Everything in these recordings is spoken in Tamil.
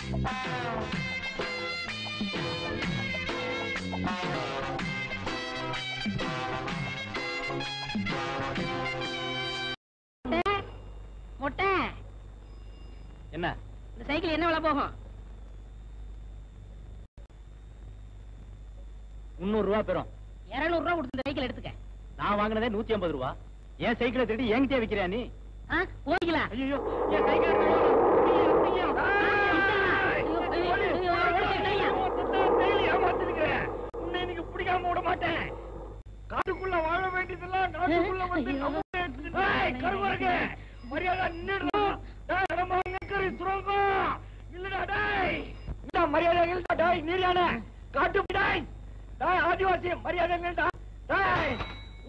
முட்டை என்ன இந்த சைக்கிள் என்ன விலை போகும்? 300 ரூபா பெறும். 200 ரூபா கொடுத்து இந்த சைக்கிள் எடுத்துக்க. நான் வாங்கினதே 150 ரூபா. ஏன் சைக்கிளை திருடி என்கிட்டே விக்கிறியா நீ? போய்க்கல. ஐயோ என் சைக்கிள் உன்னை இன்னைக்கு பிடிக்காம விட மாட்டேன். காட்டுக்குள்ள வாழ வேண்டியதெல்லாம் காட்டுக்குள்ள வந்து கருவருங்க மரியாதை நின்னுடா. மரியாதை நீரியான காட்டு ஆதிவாசி மரியாதை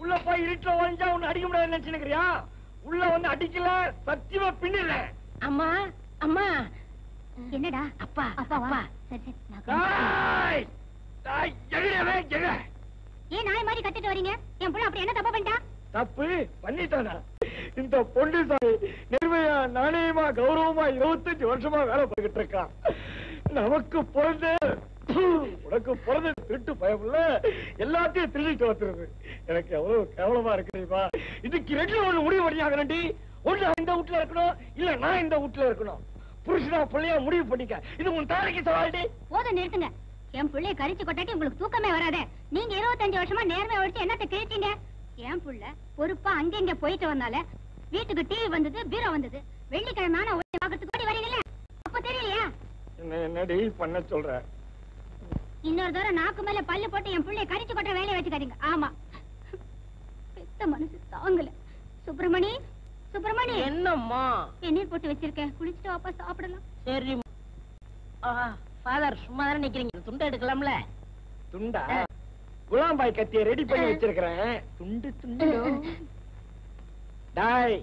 உள்ள போய் இருட்டுல ஒழிஞ்சா உன்னை அடிக்க முடியாது நினைச்சுக்கிறியா? உள்ள வந்து அடிக்கல சத்தியமா பின்னில. அம்மா அம்மா என்னடா? அப்பா அப்பாவா? சரி சரி. ஏன் நாய் மாதிரி கத்திட்டு வரீங்க? என் புள்ள அப்படி என்ன தப்பு பண்ணிட்டா? தப்பு பண்ணிட்டானா? இந்த பொன்னுசாமி நிர்மையா நாணயமா கௌரவமா 25 வருஷமா வேலை பார்த்துட்டு இருக்கான். நமக்கு பிறந்த உனக்கு பிறந்த திருட்டு பயமுள்ள எல்லாத்தையும் திருடிட்டு வந்துருது. எனக்கு எவ்வளவு கேவலமா இருக்குப்பா. இதுக்கு 2 ஒண்ணு முடிவு பண்ணியாகண்டி. ஒண்ணு இந்த வீட்டுல இருக்கணும், இல்ல நான் இந்த வீட்டுல இருக்கணும். புருஷனா பிள்ளையா முடிவு பண்ணிக்க. இது உன் தாரைக்கு சவால்டி. போதும் நிறுத்துங்க. என் பிள்ளைய கரிச்சு கொட்டாட்டி உங்களுக்கு தூக்கமே வராதே. நீங்க 25 வருஷமா நேர்மையா ஒழிச்சு என்னத்தை கிழிச்சீங்க? என் புள்ள பொறுப்பா அங்க போயிட்டு வந்தால வீட்டுக்கு டிவி வந்தது, பீரோ வந்தது. வெள்ளிக்கிழமை பாக்கிறதுக்கு ஓடி வரீங்களே, அப்ப தெரியலையா? என்னடி பண்ண சொல்ற? இன்னொரு தடவை நாக்கு மேல பல்லு போட்டு என் பிள்ளைய கரிச்சு கொட்ட வேலையை வச்சுக்காதீங்க. ஆமா, பெத்த மனசு தாங்கல. சுப்பிரமணி சுப்பிரமணி, என்னம்மா? வெந்நீர் போட்டு வச்சிருக்கேன், குளிச்சுட்டு வாப்பா சாப்பிடலாம். சரி ஃபாதர், சும்மா தானே நிக்கிறீங்க, துண்டை எடுக்கலாம்ல? துண்டா? குலாம்பாய் கத்திய ரெடி பண்ணி வச்சிருக்கிறேன். துண்டு துண்டு. டாய்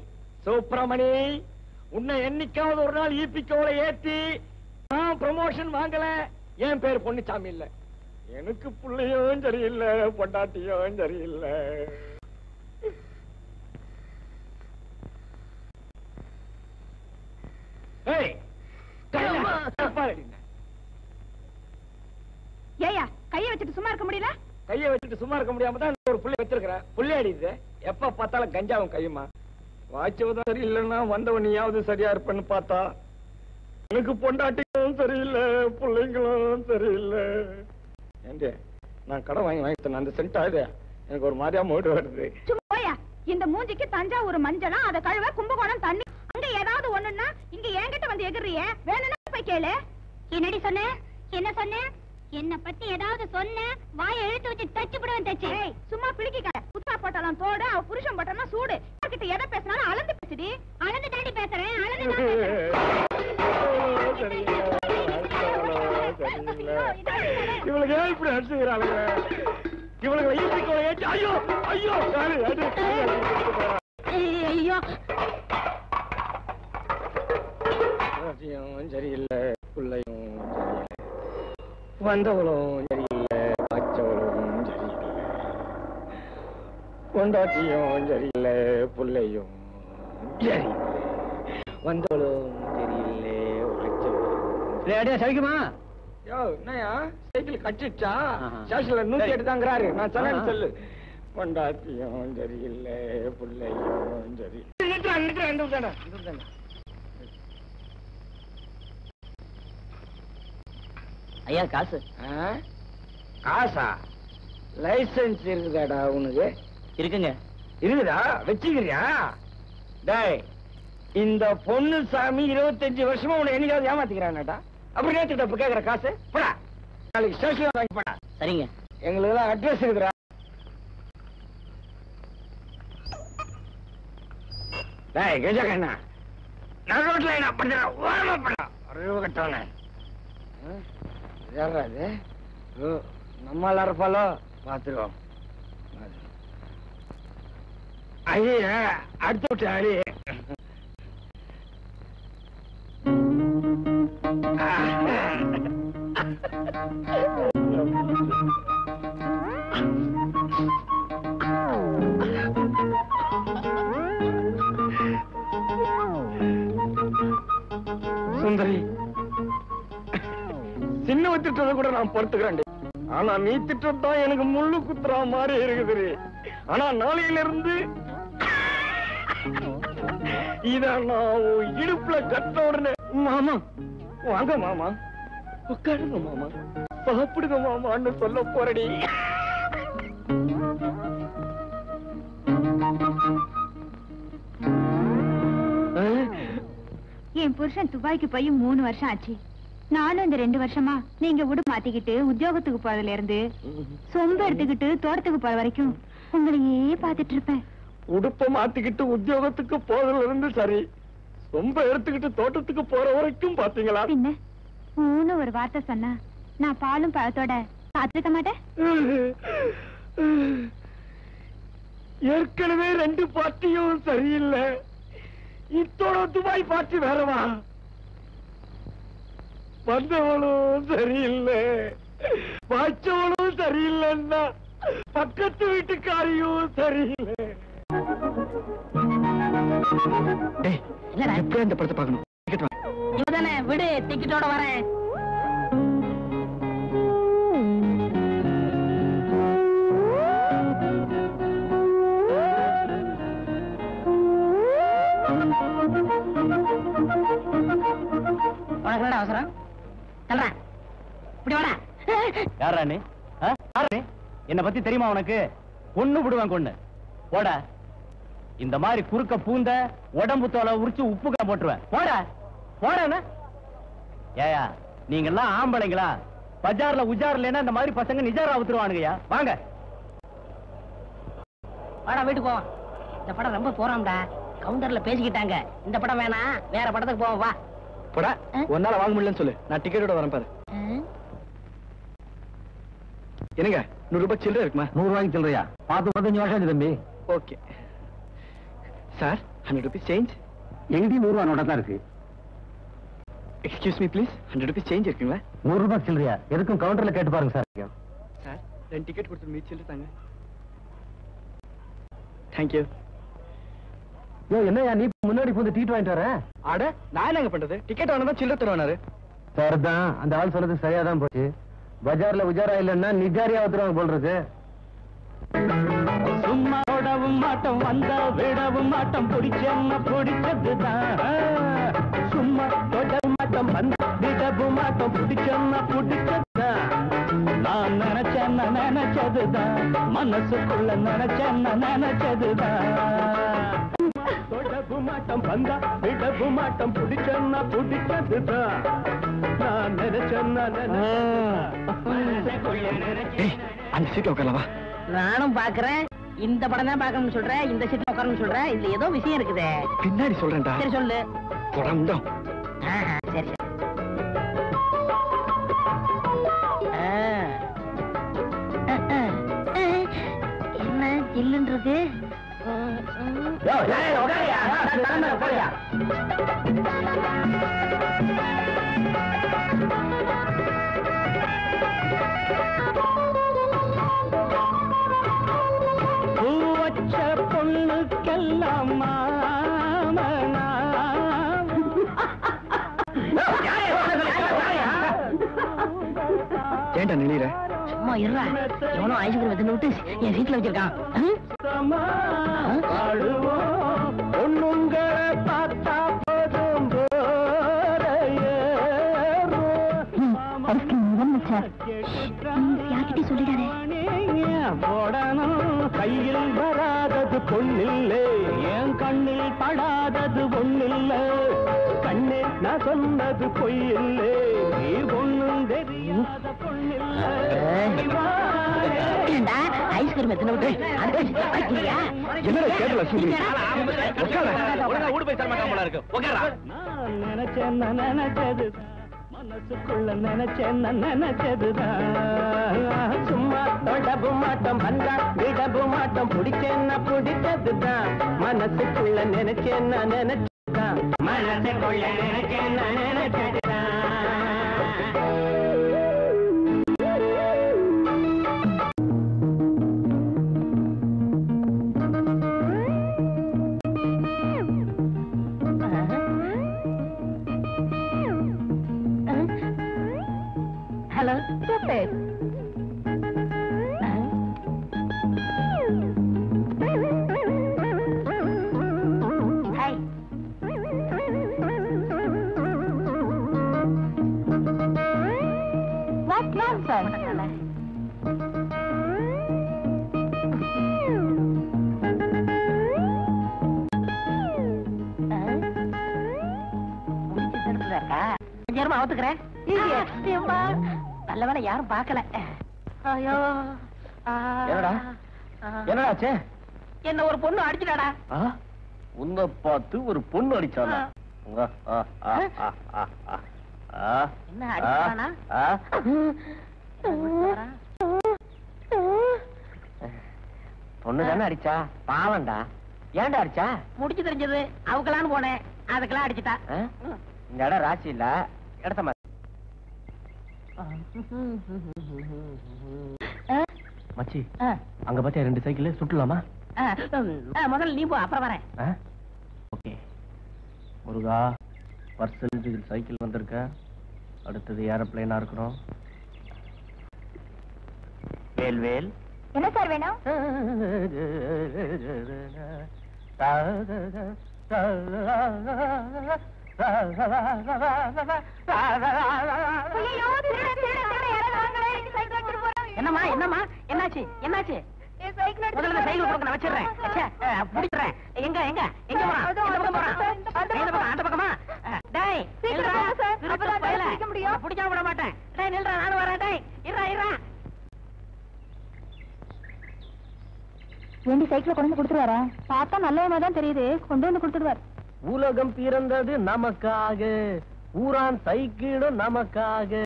சுப்பிரமணி, உன்னை என்னைக்காவது ஒரு நாள் ஈபிக்கோல ஏத்தி நான் ப்ரமோஷன் வாங்கல. என் பேர் பொன்னுசாமி இல்ல. எனக்கு புள்ளையும் சரியில்லை, பொண்டாட்டியும் சரியில்லை. ஏயா கைய வச்சுட்டு சும்மா இருக்க முடியல? கைய வச்சுட்டு சும்மா இருக்க முடியாம தான் ஒரு புள்ளை வச்சிருக்கிறேன். புள்ளையாடிது எப்ப பார்த்தாலும் கஞ்சாவும் கையுமா. வாய்ச்சவதான் சரி இல்லைன்னா வந்தவனியாவது சரியா இருப்பேன்னு பார்த்தா எனக்கு பொண்டாட்டிகளும் சரியில்லை, பிள்ளைங்களும் சரியில்லை. ஏண்டே நான் கடை வாங்கி அந்த சென்ட் ஆகுது, எனக்கு ஒரு மாதிரியா மூடு வருது. சும்மாயா, இந்த மூஞ்சிக்கு தஞ்சாவூர் மஞ்சளா, அத கழுவ கும்பகோணம் தண்ணி. அங்க ஏதாவது ஒண்ணுன்னா இங்க என்கிட்ட வந்து எகிறிய. வேணும்னா போய் கேளு. என்னடி சொன்ன? என்ன சொன்ன? என்ன பத்தி ஏதாவது சொன்ன வாயை இழுத்து வச்சு தச்சு விடுவேன். தச்சு சும்மா பிடிக்க புத்தா போட்டாலும் தோடு, அவ புருஷன் போட்டாலும் சூடு. கிட்ட எதை பேசினாலும் அளந்து பேசுடி. அளந்து தாண்டி பேசுறேன், இவளுக்கு ஏன் இப்படி அடிச்சுக்கிறாங்க? இவளுக்கு ஈபிக்கோல ஏற்றி ஐயோ ஐயோ ஐயோ சரியில்லை, பிள்ளையும் சரியில்லை, வந்தவளும் சரியில்லை, பச்சவளும் சரியில்லை, பொண்டாட்டியும் சரியில்லை, பிள்ளையும் சரியில்லை, வந்தவளும் சரியில்லை, பச்சவளும் சரிக்குமா? யோ என்னையா சைக்கிள் கட்டிச்சா? ஸ்டேஷன்ல 108 தாங்கிறாரு. நான் சொன்னேன்னு சொல்லு. பொண்டாட்டியும் சரியில்லை, பிள்ளையும் சரி. ஐயா காசு. காசா? லைசன்ஸ் இருக்குதாடா உனக்கு? இருக்குங்க. இருக்குதா? வச்சுக்கிறியா? டேய், இந்த பொன்னுசாமி 25 வருஷமா உன்னை என்னைக்காவது ஏமாத்திக்கிறான்டா? அப்படி நேற்றுக்கிட்ட இப்ப கேட்கிற காசு போடா. நாளைக்கு ஸ்டேஷன் வாங்கி போடா. சரிங்க. எங்களுக்கு எல்லாம் அட்ரஸ் இருக்குதுடா. டேய் கெஜா கண்ணா, நான் ரோட்ல என்ன பண்ற? ஓரமா போடா. அறிவு கட்டவனே. யாரா இது? நம்மால இருப்பாலோ? பாத்துருவோம். ஐயா அடுத்து விட்டு அடி. சுந்தரி சின்ன திட்டத்தை கூட நான் பொறுத்துக்கிறேன். ஆனா நீ திட்டத்தான் எனக்கு முள்ளு குத்துறா மாதிரி இருக்குது. ஆனா நாளையில இருந்து இத நான் இடுப்புல கட்ட உடனே மாமா வாங்க மாமா, உட்காருங்க மாமா, சாப்பிடுங்க மாமான்னு சொல்ல போறடி. என் புருஷன் துபாய்க்கு போய் 3 வருஷம் ஆச்சு. நானும் இந்த 2 வருஷமா நீங்க விடு மாத்திக்கிட்டு உத்தியோகத்துக்கு போறதுல இருந்து சொம்ப எடுத்துக்கிட்டு தோட்டத்துக்கு போற வரைக்கும் உங்களையே பாத்துட்டு இருப்பேன். உடுப்ப மாத்திக்கிட்டு உத்தியோகத்துக்கு போறதுல இருந்து சரி, ரொம்ப எடுத்துக்கிட்டு தோட்டத்துக்கு போற வரைக்கும் பாத்தீங்களா? பின்ன ஊன்னு ஒரு வார்த்தை சொன்னா நான் பாலும் பழத்தோட காத்திருக்க மாட்டேன். ஏற்கனவே 2 பார்ட்டியும் சரியில்லை, இத்தோட துபாய் பார்ட்டி வேறவா? வந்தவளும் சரியில்லை, வாய்ச்சவளும் சரியில்லைன்னா பக்கத்து வீட்டுக்காரியும் சரியில்லை. எப்படி இந்த படத்தை பார்க்கணும்? இவதானே விடு, டிக்கெட்டோட வரேன். உனக்கு அவசரம் சொல்றேன், இப்படி வாடா. யாரா நீ? என்ன பத்தி தெரியுமா உனக்கு? ஒண்ணு விடுவேன் கொண்டு போட. இந்த மாதிரி குறுக்க பூந்த உடம்பு தோலை உரிச்சு உப்பு போட்டுருவேன். போட போட. ஏயா நீங்க எல்லாம் ஆம்பளைங்களா? பஜார்ல உஜார்ல இந்த மாதிரி பசங்க நிஜாரா ஊத்துருவானுங்கயா. வாங்க வாடா, வீட்டுக்கு போவோம். இந்த படம் ரொம்ப போறாம்டா, கவுண்டர்ல பேசிக்கிட்டாங்க. இந்த படம் வேணாம், வேற படத்துக்கு போவோம். வா போடா. ஒன்னால வாங்க முடியலன்னு சொல்லு, நான் டிக்கெட்டோட வரேன் பாரு. என்னங்க 100 ரூபாய் சில்லறை இருக்குமா? 100 ரூபாய்க்கு சில்லறையா? 15 வருஷம் தம்பி. Okay sir, 100 rupees change. எங்கேயும் 100 ரூபாய் நோட்டா தான் இருக்கு. Excuse me please, 100 rupees change இருக்குங்களா? 100 ரூபாய் சில்லறையா? எதுக்கும் கவுண்டர்ல கேட்டு பாருங்க சார். சார் 2 டிக்கெட் கொடுத்து மீதி சில்லறை தாங்க. தேங்க்யூ. என்னையா நீ முன்னாடி போய் டீட் வாங்கிட்டு வர? அட நான் என்னங்க பண்றது, டிக்கெட் வாங்கினா சில்லறை தருவானாரு. சரிதான், அந்த ஆள் சொல்றது சரியாதான் போச்சு. பஜார்ல உஜாரா இல்லன்னா நிஜாரியா ஊத்துருவாங்க போல் இருக்கு. சும்மா விடவும் மாட்டோம், வந்த விடவும் மாட்டோம், பிடிச்ச பிடிச்சதுதான். சும்மா விடவும் மாட்டோம், வந்த விடவும் மாட்டோம், பிடிச்ச பிடிச்சதுதான். நான் நினைச்சதுதான், மனசுக்குள்ள நினைச்சதுதான். தொடவு மாட்டம் வந்தா விடவு மாட்டம், பிடிச்சா பிடிச்சதுதான். நான் நினைச்சேன்னா அந்த சீட்ல உட்காரவா? நானும் பாக்குறேன். இந்த படம் தான் பாக்கணும்னு சொல்றேன், இந்த சீட்ல உட்காரணும்னு சொல்றேன். இதுல ஏதோ விஷயம் இருக்குதே. பின்னாடி சொல்றேன்டா. சரி சொல்லு. தொடர்ந்தோம். சரி சரி. என்ன ஜில்லுன்றது? பூவச்ச பொண்ணுக்கெல்லாம் மாமனா. ஏன்டா நினைற? சும்மா இருடா, எவனோ ஐஸ்கிரீம் எடுத்து விட்டு என் சீட்ல வச்சிருக்கான். பொண்ணுங்களை பார்த்தா போதும் கையில் வராதது பொண்ணில்லை, என் கண்ணில் படாதது பொண்ணில்லை. கண்ணே நான் சொன்னது பொய்யில்லை, நீ பொண்ணும் தெரியாத பொண்ணில்லை. ஐஸ்கிரீம் எடுத்து விட்டு என்னடா கேட்டல சொல்லி நினைச்சது மனசுக்குள்ள நினைச்சதுதான். சும்மா தொடவு மாட்டோம், வந்தா விடவு மாட்டோம், பிடிச்சேன்னா பிடிச்சதுதான். மனசுக்குள்ள நினைச்சதுதான், மனசுக்குள்ள நினைச்சதுதான். Hello Stupid. Hi. What nonsense. கொஞ்சமா அவுத்துக்கிறேன். நல்ல வேலை யாரும் பார்க்கல. ஐயோ என்னடா என்னடாச்சே? என்ன ஒரு பொண்ணு அடிச்சுடாடா. உன்னை பார்த்து ஒரு பொண்ணு அடிச்சானா? என்ன அடிச்சானா? பொண்ணு தானே அடிச்சா? பாவண்டா. ஏன்டா அடிச்சா? முடிச்சு தெரிஞ்சது அவக்கலான்னு போனேன், அதுக்கெல்லாம் அடிச்சுட்டா. இந்த இடம் ராசி இல்ல, இடத்த மாதிரி. மச்சி, அங்க பாத்தியா 2 சைக்கிள் சுட்டலாமா? முதல்ல நீ போ, அப்புறம் வரேன். ஓகே. முருகா, வருஷம் சைக்கிள் வந்திருக்க, அடுத்தது ஏரோப்ளேனா இருக்கணும். வேல் என்ன சார் வேணும்? என்னம்மா என்னம்மா என்னாச்சு என்னாச்சு? முதல்ல சைக்கிள் கொடுக்க நான் வச்சிடுறேன். பிடிக்கிறேன். எங்க எங்க எங்க போறான்? இந்த பக்கம் போறான். அந்த பக்கமா? டேய் பிடிக்காம விட மாட்டேன். டேய் நில்றா, நானும் வரேன். டேய் இருறா. வேண்டி சைக்கிள் கொண்டு வந்து கொடுத்துருவாரா? பார்த்தா நல்லவமா தான் தெரியுது, கொண்டு வந்து கொடுத்துடுவார். உலகம் பிறந்தது நமக்காக, ஊரான் சைக்கிளும் நமக்காக,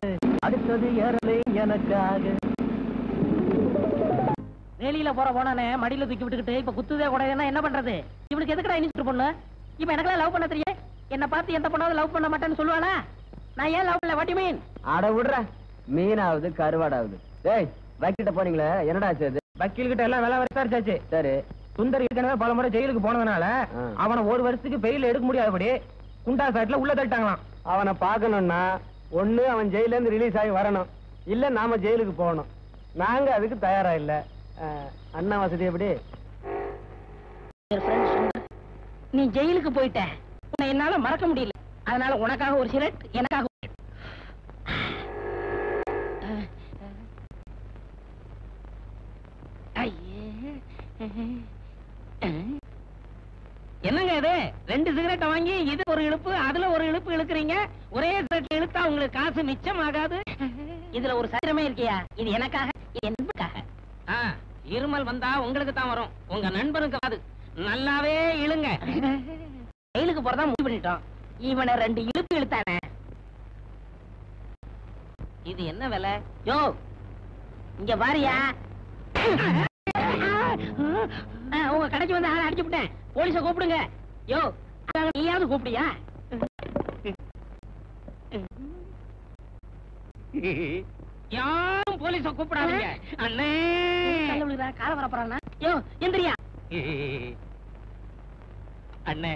அடுத்தது ஏறலே எனக்காக. வேலியில போனானே மடியில தூக்கி விட்டுக்கிட்டு இப்ப குத்துதே கூட என்ன பண்றது? இவனுக்கு எதுக்குடா இனிச்சு பொண்ணு? இப்ப எனக்கெல்லாம் லவ் பண்ண தெரியும். என்ன பார்த்து எந்த பொண்ணாவது லவ் பண்ண மாட்டேன்னு சொல்லுவானா? நான் ஏன் லவ் பண்ணல? What you mean? அட விடுற, மீனாவது கருவாடாவது. டேய், வக்கீல்கிட்ட போனீங்களே, என்னடா ஆச்சு அது? வக்கீல் கிட்ட எல்லாம் வேலை விசாரிச்சாச்சு. சரி. சுந்தர் ஏற்கனவே பல முறை ஜெயிலுக்கு போனதுனால அவனை 1 வருஷத்துக்கு பெயில் எடுக்க முடியாதபடி குண்டா சாட்ல உள்ள தள்ளிட்டாங்களாம். அவனை பார்க்கணும்னா ஒண்ணு அவன் ஜெயில இருந்து ரிலீஸ் ஆகி வரணும், இல்ல நாம ஜெயிலுக்கு போகணும். நாங்க அதுக்கு தயாரா இல்ல. அண்ணா வசதி எப்படி? நீ ஜெயிலுக்கு போயிட்ட, உன்னை என்னால மறக்க முடியல. அதனால உனக்காக ஒரு சிகரெட், எனக்காக என்னங்க இது? 2 சிகரெட்டை வாங்கி இது ஒரு இழுப்பு, அதுல ஒரு இழுப்பு இழுக்கிறீங்க. ஒரே சிகரெட் இழுத்தா உங்களுக்கு காசு மிச்சம் ஆகாது. இதுல ஒரு சத்திரமே இருக்கியா? இது எனக்காக, இது என் நண்பருக்காக. இருமல் வந்தா உங்களுக்கு தான் வரும், உங்க நண்பனுக்கு அது. நல்லாவே இழுங்க. ஜெயிலுக்கு போறதா முடிவு பண்ணிட்டோம். இவனை 2 இழுப்பு இழுத்தானே. இது என்ன விலை? யோ இங்க பாரியா, உங்க கடைக்கு வந்து ஆளை அடிச்சு விட்டேன். போலீஸ கூப்பிடுங்க. யோ நீயாவது கூப்பிடியா? யாரும் போலீஸ கூப்பிடாதீங்க. அண்ணே கால வரப்போறானா? யோ எந்திரியா. அண்ணே,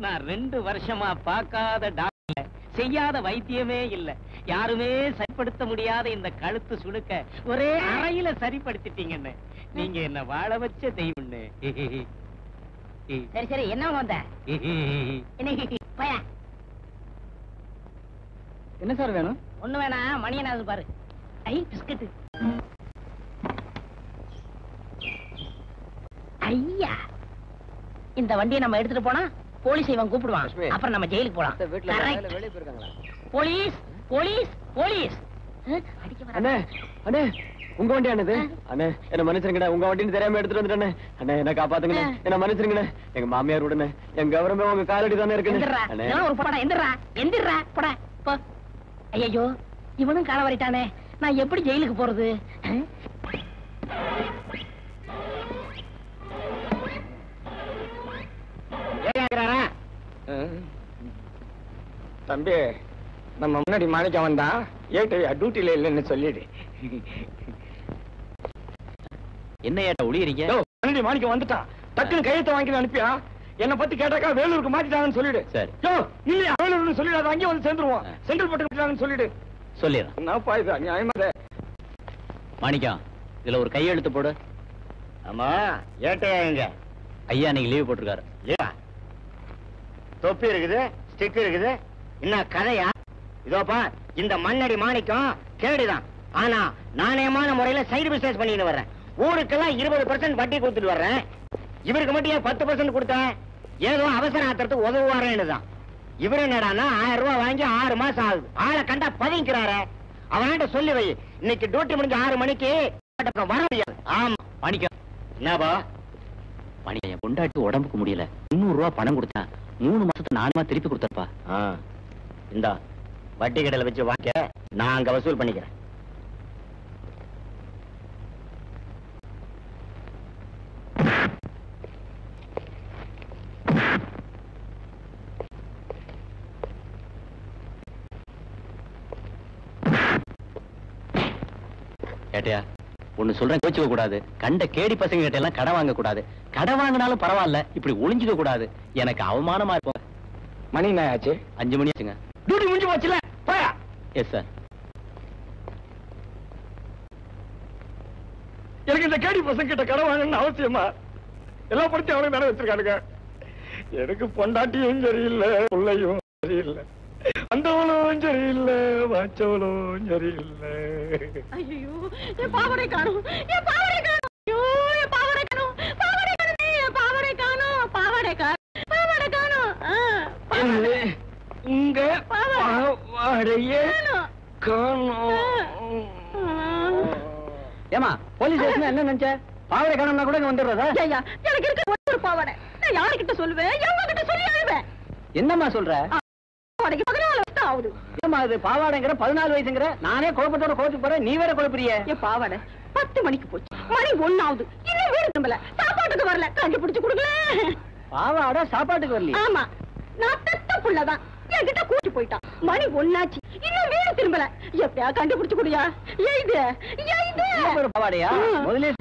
நான் 2 வருஷமா பார்க்காத டாக்டர், செய்யாத வைத்தியமே இல்ல. யாருமே சரிப்படுத்த முடியாத இந்த கழுத்து சுடுக்க ஒரே அறையில சரிப்படுத்திட்டீங்கன்னு. நீங்க என்ன வாழ வச்ச தெய்வம்னு. சரி சரி, என்ன வந்த? என்ன சார் வேணும்? ஒண்ணு வேணாம், மணி என்ன பாரு. ஐ பிஸ்கட். ஐயா, இந்த வண்டியை நம்ம எடுத்துட்டு போனா போலீஸ் இவன் கூப்பிடுவான். அப்புறம் நம்ம ஜெயிலுக்கு போலாம். Police police police. அண்ணே அண்ணே, உங்க வண்டி ஆனது? அண்ணே என்ன மன்னிச்சிருங்கண்ணே, உங்க வண்டின்னு தெரியாம எடுத்துட்டு வந்துட்டேன். அண்ணே என்ன காப்பாத்துங்கண்ணே, என்ன மன்னிச்சிருங்கண்ணே. எங்க மாமியார் உடனே என் கௌரவமே உங்க காலடி தானே இருக்கு. ஒரு படம் எந்திரா எந்திரா போட. ஐயோ, இவனும் கால வரைட்டானே, நான் எப்படி ஜெயிலுக்கு போறது? தம்பி, நம்ம முன்னாடி மாணிக்கம் வந்தா ஏட்டையா டியூட்டில இல்லைன்னு சொல்லிடு. என்ன ஏட்டா ஒளியறீங்க? முன்னாடி மாணிக்கம் வந்துட்டான், டக்குன்னு கையெழுத்த வாங்கி அனுப்பியா. என்ன பத்தி கேட்டாக்கா வேலூருக்கு மாத்திட்டாங்கன்னு சொல்லிடு. சரி. இல்லையா வேலூர்னு சொல்லிடாத, அங்கே வந்து சேர்ந்துருவோம். செங்கல்பட்டு சொல்லிடு. சொல்லிடுறேன். என்னப்பா இது நியாயமா? மாணிக்கம், இதுல ஒரு கையெழுத்து போடு. ஆமா, ஏட்டையா எங்க? ஐயா நீங்க லீவ் போட்டிருக்காரு. தொப்பி இருக்குது, ஸ்டிக் இருக்குது, என்ன கதையா? இதோப்பா, இந்த மண்ணடி மாணிக்கம் கேடுதான். ஆனா நாணயமான முறையில சைடு பிசினஸ் பண்ணிட்டு வர்றேன். ஊருக்கெல்லாம் 20% வட்டி கொடுத்துட்டு வர்றேன். இவருக்கு மட்டும் ஏன் 10% கொடுத்தேன்? ஏதோ அவசர ஆத்திரத்துக்கு உதவுவாரேன்னுதான். இவரு என்னடான்னா 1000 ரூபாய் வாங்கி 6 மாசம் ஆகுது. ஆளை கண்டா பதுங்கிறாரு. அவன்கிட்ட சொல்லி வை, இன்னைக்கு டியூட்டி முடிஞ்ச 6 மணிக்கு வர முடியாது. ஆமா மாணிக்கம். என்னப்பா? மாணிக்கம், என் பொண்டாட்டி உடம்புக்கு முடியல, 300 ரூபாய் பணம் கொடுத்தேன். 3 மாசத்துக்கு நானுமா திருப்பி கொடுத்தப்பா. இந்தா வட்டி கடையில வச்சு வாங்க, நான் அங்க வசூல் பண்ணிக்கிறேன். கேட்டியா? ஒண்ணு சொல்றேன், கோச்சுக்க கூடாது. கண்ட கேடி பசங்க கிட்ட எல்லாம் கடை வாங்க கூடாது. கடை வாங்கினாலும் பரவாயில்ல, இப்படி ஒளிஞ்சுக்க கூடாது. எனக்கு அவமானமா இருக்கும். மணி என்ன ஆச்சு? 5 மணி ஆச்சுங்க. டியூட்டி முடிஞ்சு போச்சுல, போயா? Yes sir. எனக்கு இந்த கேடி பசங்க கிட்ட கடை வாங்கணும்னு அவசியமா? எல்லா படத்தையும் அவனுக்கு தானே வச்சிருக்கானுங்க. எனக்கு பொண்டாட்டியும் சரியில்லை, பிள்ளையும் சரியில்லை, அந்தவளும் சரியில்லை, வாச்சவளும் சரியில்லை. ஐயோ, என் பாவரை காணும், என் பாவரை காணும், ஐயோ, என் பாவரை காணும், பாவரை காணும், என் பாவரை காணும், பாவரை காணும், பாவரை காணும். உங்க பாவாடைய காணோம். ஏமா, போலீஸ் ஸ்டேஷன் என்ன நினைச்ச? பாவரை காணோம்னா கூட இங்க வந்துடுறதா? ஐயா, எனக்கு இருக்க ஒரு பாவரை நான் யாருக்கிட்ட சொல்லுவேன்? எவங்க கிட்ட சொல்லி அழுவேன்? என்னம்மா சொல்ற? பாவாடைக்கு 14 வருஷம் ஆகுது. ஏமா, அது பாவாடைங்கிற 14 வயசுங்கிற? நானே குழப்பத்தோட கோச்சுக்கு போறேன், நீ வேற குழப்பறிய. என் பாவாடை 10 மணிக்கு போச்சு, மணி 1 ஆகுது, இன்னும் வீடு திரும்பல, சாப்பாட்டுக்கு வரல, கண்டுபிடிச்சு கொடுக்கல. பாவாடை சாப்பாட்டுக்கு வரலையா? ஆமா, நான் பெத்த புள்ளதான், என்கிட்ட கூட்டி போயிட்டான். மணி 1 ஆச்சு, இன்னும் வீடு திரும்பல, எப்படியா கண்டுபிடிச்சு குடியா? எழுது எழுது. பாவாடையா? முதலே